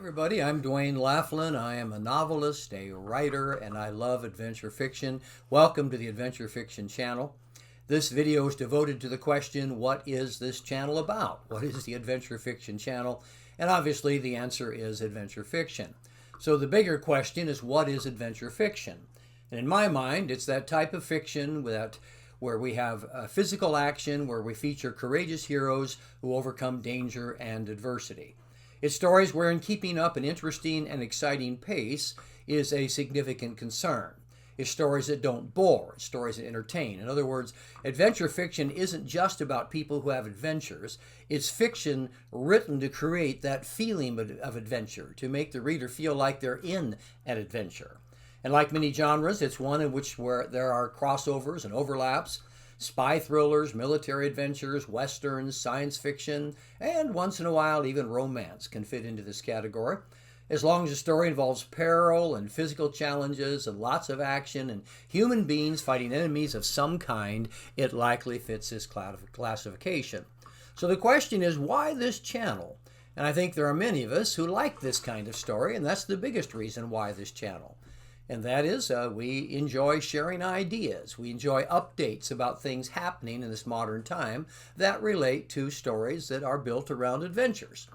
Everybody, I'm Dwayne Laughlin. I am a novelist, a writer, and I love adventure fiction. Welcome to the Adventure Fiction channel. This video is devoted to the question, what is this channel about? What is the Adventure Fiction channel? And obviously the answer is adventure fiction. So the bigger question is, what is adventure fiction? And in my mind, it's that type of fiction where we have physical action, where we feature courageous heroes who overcome danger and adversity. It's stories wherein keeping up an interesting and exciting pace is a significant concern. It's stories that don't bore, it's stories that entertain. In other words, adventure fiction isn't just about people who have adventures. It's fiction written to create that feeling of adventure, to make the reader feel like they're in an adventure. And like many genres, it's one in which where there are crossovers and overlaps. Spy thrillers, military adventures, westerns, science fiction, and once in a while even romance can fit into this category. As long as the story involves peril and physical challenges and lots of action and human beings fighting enemies of some kind, it likely fits this classification. So the question is, why this channel? And I think there are many of us who like this kind of story, and that's the biggest reason why this channel. And that is, we enjoy sharing ideas. We enjoy updates about things happening in this modern time that relate to stories that are built around adventures.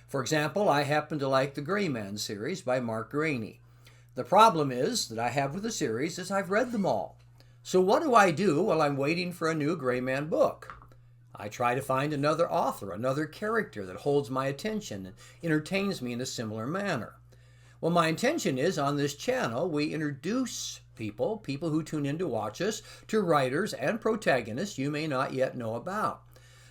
For example, I happen to like the Gray Man series by Mark Greaney. The problem is that I have with the series is I've read them all. So what do I do while I'm waiting for a new Gray Man book? I try to find another author, another character that holds my attention and entertains me in a similar manner. Well, my intention is on this channel, we introduce people who tune in to watch us, to writers and protagonists you may not yet know about.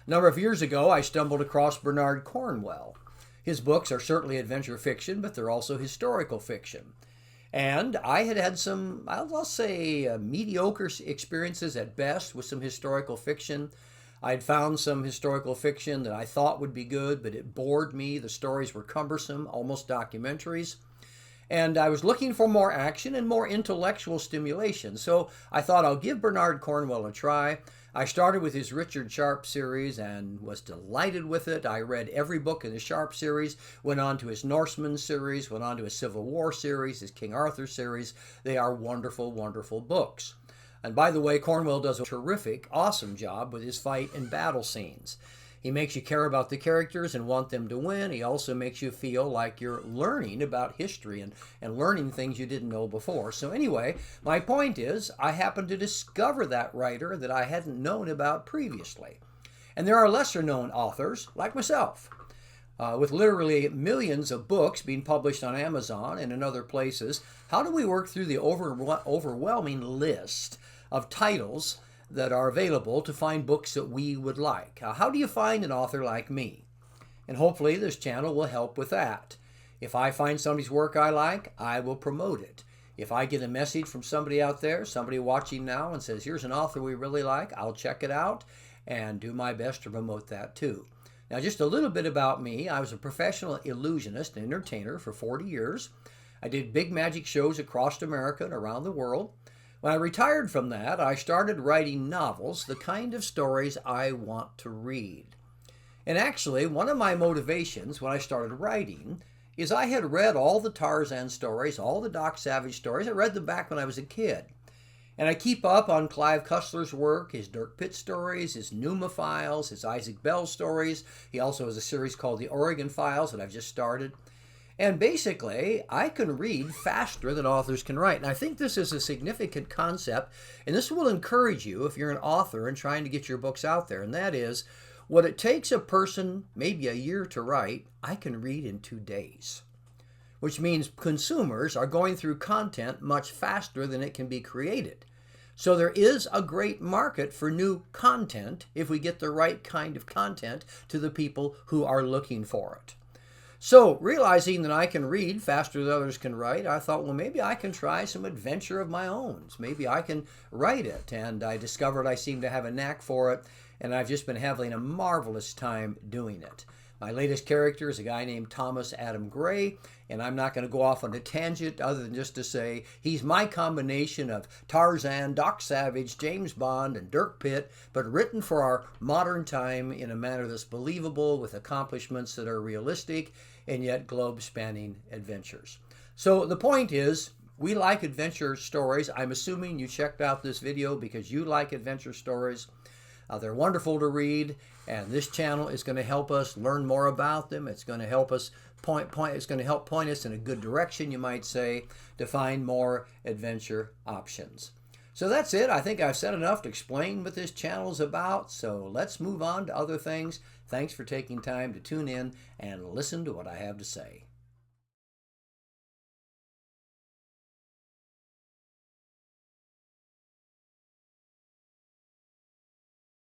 A number of years ago, I stumbled across Bernard Cornwell. His books are certainly adventure fiction, but they're also historical fiction. And I had some, I'll say, mediocre experiences at best with some historical fiction. I'd found some historical fiction that I thought would be good, but it bored me. The stories were cumbersome, almost documentaries. And I was looking for more action and more intellectual stimulation. So I thought I'll give Bernard Cornwell a try. I started with his Richard Sharpe series and was delighted with it. I read every book in the Sharpe series, went on to his Norseman series, went on to his Civil War series, his King Arthur series. They are wonderful, wonderful books. And by the way, Cornwell does a terrific, awesome job with his fight and battle scenes. He makes you care about the characters and want them to win. He also makes you feel like you're learning about history and learning things you didn't know before. So anyway, my point is, I happened to discover that writer that I hadn't known about previously. And there are lesser known authors, like myself, with literally millions of books being published on Amazon and in other places. How do we work through the overwhelming list of titles that are available to find books that we would like? How do you find an author like me? And hopefully this channel will help with that. If I find somebody's work I like, I will promote it. If I get a message from somebody out there, somebody watching now, and says, here's an author we really like, I'll check it out and do my best to promote that too. Now, just a little bit about me. I was a professional illusionist and entertainer for 40 years. I did big magic shows across America and around the world. When I retired from that, I started writing novels, the kind of stories I want to read. And actually, one of my motivations when I started writing is I had read all the Tarzan stories, all the Doc Savage stories. I read them back when I was a kid. And I keep up on Clive Cussler's work, his Dirk Pitt stories, his Numa Files, his Isaac Bell stories. He also has a series called the Oregon Files that I've just started. And basically, I can read faster than authors can write. And I think this is a significant concept, and this will encourage you if you're an author and trying to get your books out there. And that is, what it takes a person maybe a year to write, I can read in 2 days. Which means consumers are going through content much faster than it can be created. So there is a great market for new content if we get the right kind of content to the people who are looking for it. So, realizing that I can read faster than others can write, I thought, well, maybe I can try some adventure of my own. Maybe I can write it. And I discovered I seem to have a knack for it, and I've just been having a marvelous time doing it. My latest character is a guy named Thomas Adam Gray, and I'm not going to go off on a tangent other than just to say he's my combination of Tarzan, Doc Savage, James Bond, and Dirk Pitt, but written for our modern time in a manner that's believable with accomplishments that are realistic and yet globe-spanning adventures. So the point is, we like adventure stories. I'm assuming you checked out this video because you like adventure stories. They're wonderful to read, and this channel is going to help us learn more about them. It's going to help us it's going to help point us in a good direction, you might say, to find more adventure options. So that's it. I think I've said enough to explain what this channel is about. So let's move on to other things. Thanks for taking time to tune in and listen to what I have to say.